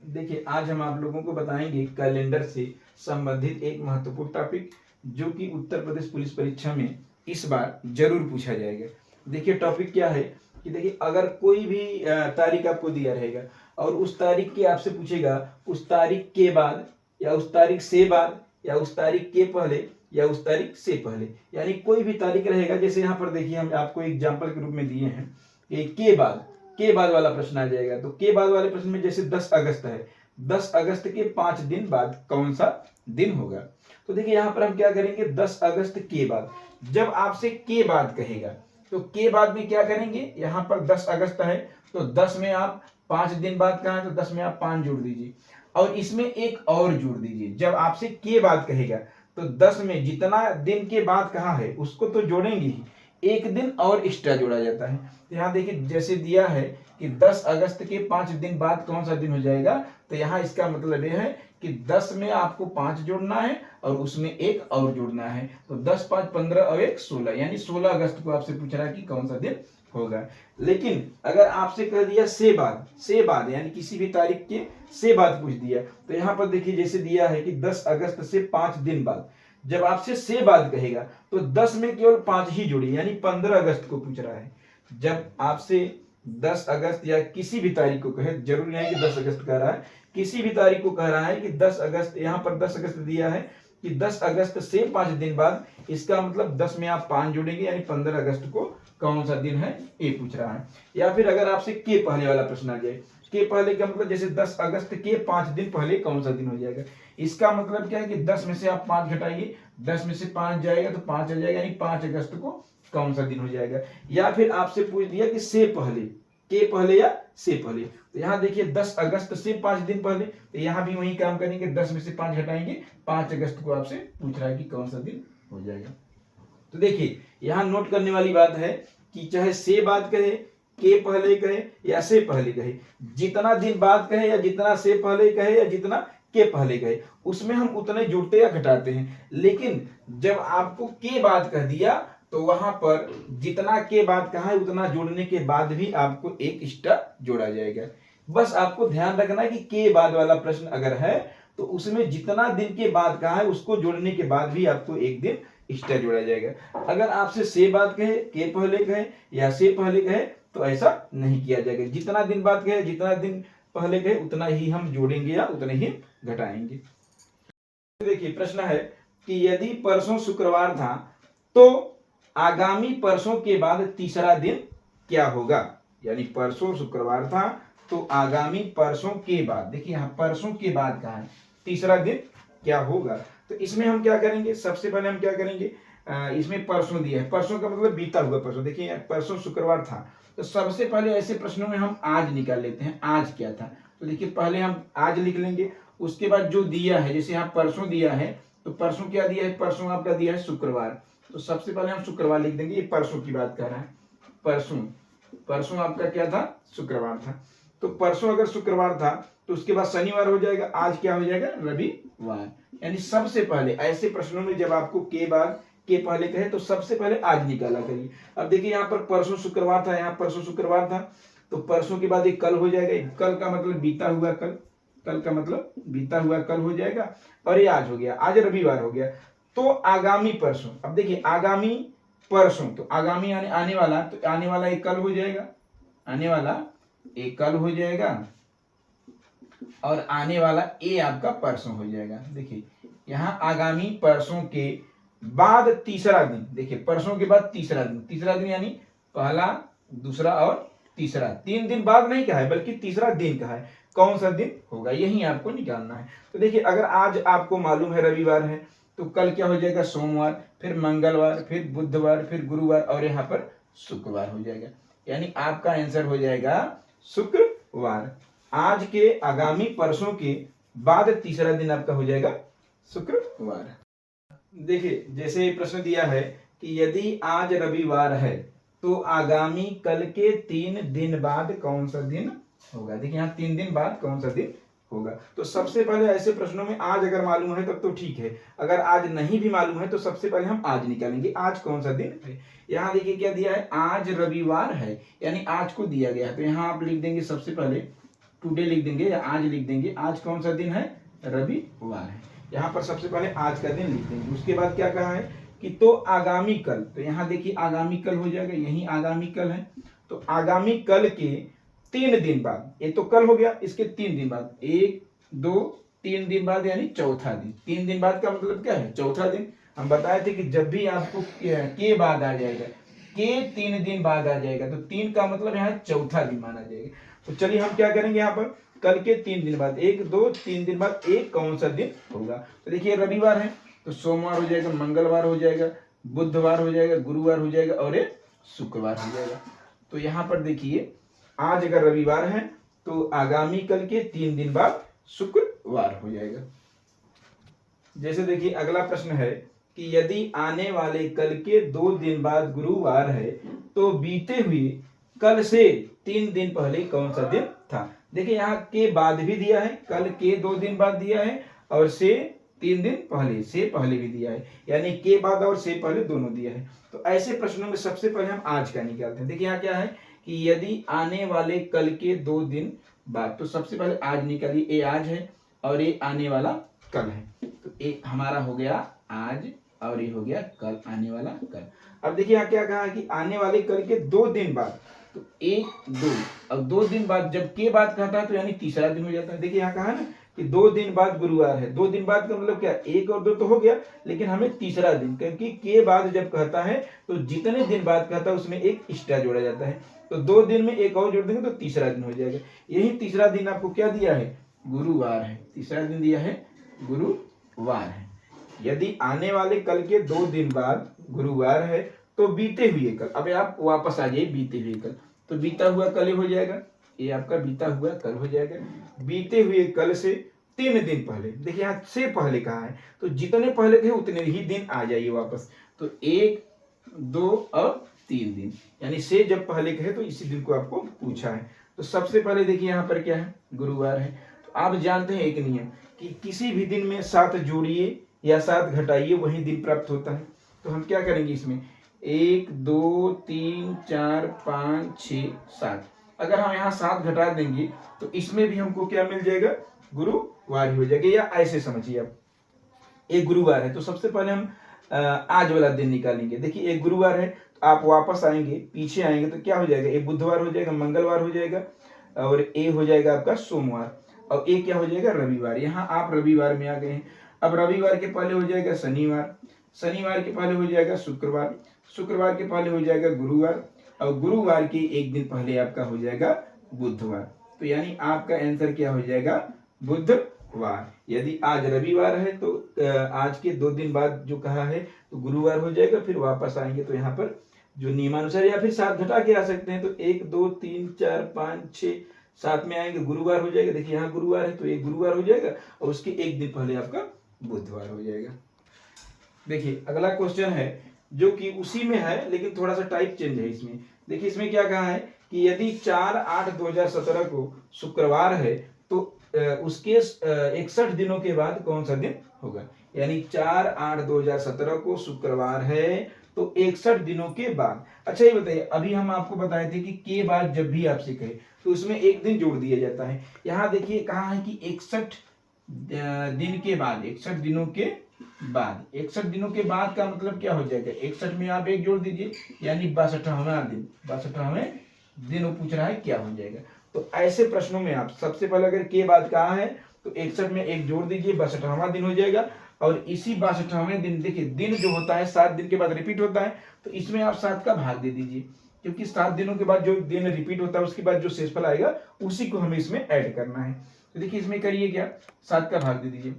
देखिए आज हम आप लोगों को बताएंगे कैलेंडर से संबंधित एक महत्वपूर्ण टॉपिक जो कि उत्तर प्रदेश पुलिस परीक्षा में इस बार जरूर पूछा जाएगा। देखिए टॉपिक क्या है कि देखिए अगर कोई भी तारीख आपको दिया रहेगा और उस तारीख के आपसे पूछेगा उस तारीख के बाद या उस तारीख से बाद या उस तारीख के पहले या उस तारीख से पहले, यानी कोई भी तारीख रहेगा। जैसे यहाँ पर देखिए हम आपको एग्जाम्पल के रूप में दिए हैं कि के बाद वाला प्रश्न आ जाएगा। तो के बाद वाले प्रश्न में जैसे 10 अगस्त है, 10 अगस्त के 5 दिन बाद कौन सा दिन होगा। तो देखिए यहाँ पर हम क्या करेंगे, 10 अगस्त के बाद। जब आपसे के बाद कहेगा तो के बाद में क्या करेंगे, यहाँ पर 10 अगस्त है तो 10 में आप 5 दिन बाद कहा है तो 10 में आप 5 जोड़ दीजिए और इसमें एक और जोड़ दीजिए। जब आपसे के बाद कहेगा तो 10 में जितना दिन के बाद कहा है उसको तो जोड़ेंगे ही, एक दिन और एक्स्ट्रा जोड़ा जाता है। तो यहाँ देखिए जैसे दिया है कि 10 अगस्त के 5 दिन बाद कौन सा दिन हो जाएगा, तो यहाँ इसका मतलब यह है कि 10 में आपको 5 जोड़ना है और उसमें एक और जोड़ना है। तो 10 5 15 और 1 16, यानी 16 अगस्त को आपसे पूछ रहा है कि कौन सा दिन होगा। लेकिन अगर आपसे कह दिया से बाद यानी किसी भी तारीख के से बाद पूछ दिया तो यहाँ पर देखिए जैसे दिया है कि 10 अगस्त से 5 दिन बाद। जब आपसे से बाद कहेगा तो 10 में केवल 5 ही जोड़िए, यानी 15 अगस्त को पूछ रहा है। जब आपसे 10 अगस्त या किसी भी तारीख को कहे, जरूरी नहीं कि 10 अगस्त कह रहा है, किसी भी तारीख को कह रहा है कि 10 अगस्त, यहाँ पर 10 अगस्त दिया है कि 10 अगस्त से 5 दिन बाद, इसका मतलब 10 में आप 5 जोड़ेंगे यानी 15 अगस्त को कौन सा दिन है ये पूछ रहा है। या फिर अगर आपसे के पहले वाला प्रश्न आ जाए, के पहले का मतलब जैसे 10 अगस्त के 5 दिन पहले कौन सा दिन हो जाएगा। इसका मतलब क्या है कि 10 में से आप 5 घटाइए, 10 में से 5 जाएगा तो 5 आ जाएगा, यानी 5 अगस्त को कौन सा दिन हो जाएगा। या फिर आपसे पूछ दिया कि से पहले, के पहले या से पहले, तो यहाँ देखिए 10 अगस्त से 5 दिन पहले, तो यहाँ भी वही काम करेंगे, 10 में से 5 घटाएंगे, 5 अगस्त को आपसे पूछ रहा है कि कौन सा दिन हो जाएगा। तो देखिए यहाँ नोट करने वाली बात है कि चाहे से बाद कहे, के पहले कहे या से पहले कहे, जितना दिन बाद कहे या जितना से पहले कहे या जितना के पहले कहे, उसमें हम उतने जोड़ते या घटाते हैं। लेकिन जब आपको के बाद कह दिया तो वहां पर जितना के बाद कहा है उतना जोड़ने के बाद भी आपको एक एक्स्ट्रा जोड़ा जाएगा। बस आपको ध्यान रखना है कि के बाद वाला प्रश्न अगर है तो उसमें जितना दिन के बाद कहा है उसको जोड़ने के बाद भी आपको एक दिन एक्स्ट्रा जोड़ा जाएगा। अगर आपसे से बाद कहे, के पहले कहे या से पहले कहे तो ऐसा नहीं किया जाएगा। जितना दिन बाद कहे, जितना दिन पहले कहे उतना ही हम जोड़ेंगे या उतने ही घटाएंगे। देखिए प्रश्न है कि यदि परसों शुक्रवार था तो आगामी परसों के बाद तीसरा दिन क्या होगा। यानी परसों शुक्रवार था तो आगामी परसों के बाद, देखिए यहाँ परसों के बाद कहा है, तीसरा दिन क्या होगा। तो इसमें हम क्या करेंगे, सबसे पहले हम क्या करेंगे, इसमें परसों दिया है, परसों का मतलब बीता हुआ परसों। देखिए परसों शुक्रवार था तो सबसे पहले ऐसे प्रश्नों में हम आज निकाल लेते हैं, आज क्या था। तो देखिए पहले हम आज लिख लेंगे, उसके बाद जो दिया है, जैसे यहाँ परसों दिया है तो परसों क्या दिया है, परसों आपका दिया है शुक्रवार, तो सबसे पहले हम शुक्रवार लिख देंगे। ये परसों की बात कर रहा है, परसों आपका क्या था, शुक्रवार था। तो परसों अगर शुक्रवार था तो उसके बाद शनिवार हो जाएगा, आज क्या हो जाएगा, रविवार। यानी सबसे पहले ऐसे प्रश्नों में जब आपको के बाद के पहले कहे तो सबसे पहले आज निकाला करिए। अब देखिए यहाँ पर परसों शुक्रवार था, यहाँ परसों शुक्रवार था तो परसों के बाद एक कल हो जाएगा, कल का मतलब बीता हुआ कल, कल का मतलब बीता हुआ कल हो जाएगा, और ये आज हो गया, आज रविवार हो गया। तो आगामी परसों, अब देखिए आगामी परसों, तो आगामी यानी आने वाला, तो आने वाला एक कल हो जाएगा, आने वाला एक कल हो जाएगा और आने वाला ए आपका परसों हो जाएगा। देखिए यहाँ आगामी परसों के बाद तीसरा दिन, देखिए परसों के बाद तीसरा दिन, तीसरा दिन यानी पहला दूसरा और तीसरा, 3 दिन बाद नहीं कहा है बल्कि तीसरा दिन कहा है, कौन सा दिन होगा यही आपको निकालना है। तो देखिए अगर आज आपको मालूम है रविवार है तो कल क्या हो जाएगा, सोमवार, फिर मंगलवार, फिर बुधवार, फिर गुरुवार और यहाँ पर शुक्रवार हो जाएगा। यानी आपका आंसर हो जाएगा शुक्रवार। आज के आगामी परसों के बाद तीसरा दिन आपका हो जाएगा शुक्रवार। देखिए जैसे प्रश्न दिया है कि यदि आज रविवार है तो आगामी कल के 3 दिन बाद कौन सा दिन होगा। देखिए यहाँ 3 दिन बाद कौन सा दिन होगा। तो सबसे पहले ऐसे प्रश्नों में आज अगर मालूम है तब तो ठीक है, अगर आज नहीं भी मालूम है तो सबसे पहले हम आज निकालेंगे, आज कौन सा दिन है। यहाँ देखिए क्या दिया है, आज रविवार है, यानी आज को दिया गया है, तो यहाँ आप लिख देंगे सबसे पहले टुडे लिख देंगे या आज लिख देंगे। आज कौन सा दिन है? रविवार है। यहाँ पर सबसे पहले आज का दिन लिख देंगे। उसके बाद क्या कहा है कि तो आगामी कल, तो यहाँ देखिए आगामी कल हो जाएगा, यही आगामी कल है। तो आगामी कल के 3 दिन बाद, ये तो कल हो गया, इसके 3 दिन बाद, 1 2 3 दिन बाद यानी चौथा दिन। 3 दिन बाद का मतलब क्या है? चौथा दिन। हम बताए थे कि जब भी आपको के बाद आ जाएगा, के 3 दिन बाद आ जाएगा, तो 3 का मतलब यहाँ चौथा दिन माना जाएगा। तो चलिए हम क्या करेंगे यहाँ पर, कल के 3 दिन बाद, 1 2 3 दिन बाद एक कौन सा दिन होगा? तो देखिए रविवार है तो सोमवार हो जाएगा, मंगलवार हो जाएगा, बुधवार हो जाएगा, गुरुवार हो जाएगा और ये शुक्रवार हो जाएगा। तो यहाँ पर देखिए आज अगर रविवार है तो आगामी कल के 3 दिन बाद शुक्रवार हो जाएगा। जैसे देखिए अगला प्रश्न है कि यदि आने वाले कल के 2 दिन बाद गुरुवार है तो बीते हुए कल से 3 दिन पहले कौन सा दिन था? देखिए यहाँ के बाद भी दिया है, कल के 2 दिन बाद दिया है और से 3 दिन पहले, से पहले भी दिया है, यानी के बाद और से पहले दोनों दिया है। तो ऐसे प्रश्नों में सबसे पहले हम आज का निकालते हैं। देखिए यहाँ क्या है कि यदि आने वाले कल के 2 दिन बाद, तो सबसे पहले आज निकालिए, ये आज है और ये आने वाला कल है। तो ये हमारा हो गया आज और ये हो गया कल, आने वाला कल। अब देखिए यहाँ क्या कहा है कि आने वाले कल के 2 दिन बाद, तो 1 2, अब 2 दिन बाद जब के बाद कहता है तो यानी तीसरा दिन हो जाता है। देखिए यहाँ कहा ना कि 2 दिन बाद गुरुवार है, 2 दिन बाद का मतलब क्या, 1 और 2 तो हो गया, लेकिन हमें तीसरा दिन, क्योंकि के बाद जब कहता है तो जितने दिन बाद कहता है उसमें एक एक्स्ट्रा जोड़ा जाता है। तो 2 दिन में एक और जोड़ देंगे तो तीसरा दिन हो जाएगा। यही तीसरा दिन आपको क्या दिया है? गुरुवार है। तीसरा दिन दिया है गुरुवार है। यदि आने वाले कल के 2 दिन बाद गुरुवार है तो बीते हुए कल, अब आप वापस आ जाइए बीते हुए कल, तो बीता हुआ कल हो जाएगा, ये आपका बीता हुआ कल हो जाएगा। बीते हुए कल से 3 दिन पहले, देखिए यहाँ से पहले कहा है तो जितने पहले थे उतने ही दिन आ जाइए वापस। तो 1 2 और 3 दिन, यानी से जब पहले कहे तो इसी दिन को आपको पूछा है। तो सबसे पहले देखिए यहाँ पर क्या है? गुरुवार है। तो आप जानते हैं एक नियम कि किसी भी दिन में 7 जोड़िए या 7 घटाइए, वही दिन प्राप्त होता है। तो हम क्या करेंगे इसमें, 1 2 3 4 5 6 7, अगर हम यहाँ 7 घटा देंगे तो इसमें भी हमको क्या मिल जाएगा? गुरुवार ही हो जाएगा। या ऐसे समझिए आप, एक गुरुवार है तो सबसे पहले हम आज वाला दिन निकालेंगे। देखिए एक गुरुवार है तो आप वापस आएंगे, पीछे आएंगे तो क्या हो जाएगा? एक बुधवार हो जाएगा, मंगलवार हो जाएगा और ए हो जाएगा आपका सोमवार और ए क्या हो जाएगा? रविवार। यहाँ आप रविवार में आ गए हैं। अब रविवार के पहले हो जाएगा शनिवार, शनिवार के पहले हो जाएगा शुक्रवार, शुक्रवार के पहले हो जाएगा गुरुवार और गुरुवार के एक दिन पहले आपका हो जाएगा बुधवार। तो यानी आपका आंसर क्या हो जाएगा? बुधवार। यदि आज रविवार है तो आज के 2 दिन बाद जो कहा है तो गुरुवार हो जाएगा। फिर वापस आएंगे तो यहाँ पर जो नियमानुसार, या फिर 7 घटा के आ सकते हैं, तो 1 2 3 4 5 6 7 में आएंगे, गुरुवार हो जाएगा। देखिए यहाँ गुरुवार है तो एक गुरुवार हो जाएगा और उसके एक दिन पहले आपका बुधवार हो जाएगा। देखिए अगला क्वेश्चन है जो कि उसी में है लेकिन थोड़ा सा टाइप चेंज है इसमें। देखिए इसमें क्या कहा है कि यदि 4/8/2017 को शुक्रवार है तो उसके 61 दिनों के बाद कौन सा दिन होगा? यानी 4/8/2017 को शुक्रवार है तो 61 दिनों के बाद। अच्छा ये बताइए, अभी हम आपको बताए थे कि के बाद जब भी आपसे कहे तो उसमें एक दिन जोड़ दिया जाता है। यहाँ देखिए कहा है कि 61 दिन के बाद, 61 दिनों के बाद, 61 दिनों के बाद का मतलब क्या हो जाएगा? 61 में आप एक जोड़ दीजिए यानी 62वां दिन, 62वें दिन वो पूछ रहा है क्या हो जाएगा। तो ऐसे प्रश्नों में आप सबसे पहले अगर के बाद कहा है तो 61 में एक जोड़ दीजिए, 62वां दिन हो जाएगा। और इसी 62वें दिन, देखिए दिन जो होता है 7 दिन के बाद रिपीट होता है, तो इसमें आप 7 का भाग दे दीजिए, क्योंकि 7 दिनों के बाद जो दिन रिपीट होता है उसके बाद जो शेषफल आएगा उसी को हमें इसमें ऐड करना है। तो देखिए इसमें करिए क्या, 7 का भाग दे दीजिए,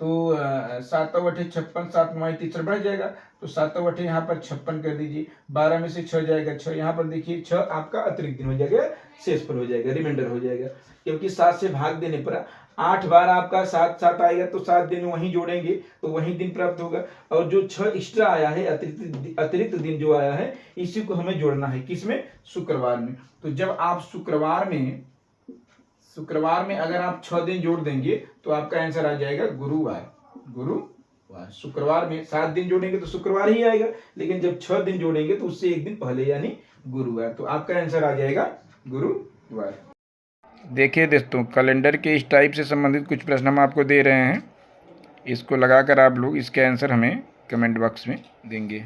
तो 7 × 8 56, 7 9 3 बढ़ जाएगा, तो 7 × 8 यहाँ पर 56 कर दीजिए, 12 में से 6 जाएगा 6, यहाँ पर देखिए 6 आपका अतिरिक्त दिन हो जाएगा, शेषफल हो जाएगा, रिमाइंडर हो जाएगा, क्योंकि 7 से भाग देने पर 8 बार आपका 7 7 आएगा तो 7 दिन वहीं जोड़ेंगे तो वहीं दिन प्राप्त होगा। और जो 6 एक्स्ट्रा आया है, अतिरिक्त दिन जो आया है, इसी को हमें जोड़ना है, किसमें? शुक्रवार में। तो जब आप शुक्रवार में अगर आप 6 दिन जोड़ देंगे तो आपका आंसर आ जाएगा गुरुवार। शुक्रवार में 7 दिन जोड़ेंगे तो शुक्रवार ही आएगा, लेकिन जब 6 दिन जोड़ेंगे तो उससे एक दिन पहले यानी गुरुवार, तो आपका आंसर आ जाएगा गुरुवार। देखिए दोस्तों, कैलेंडर के इस टाइप से संबंधित कुछ प्रश्न हम आपको दे रहे हैं। इसको लगाकर आप लोग इसके आंसर हमें कमेंट बॉक्स में देंगे।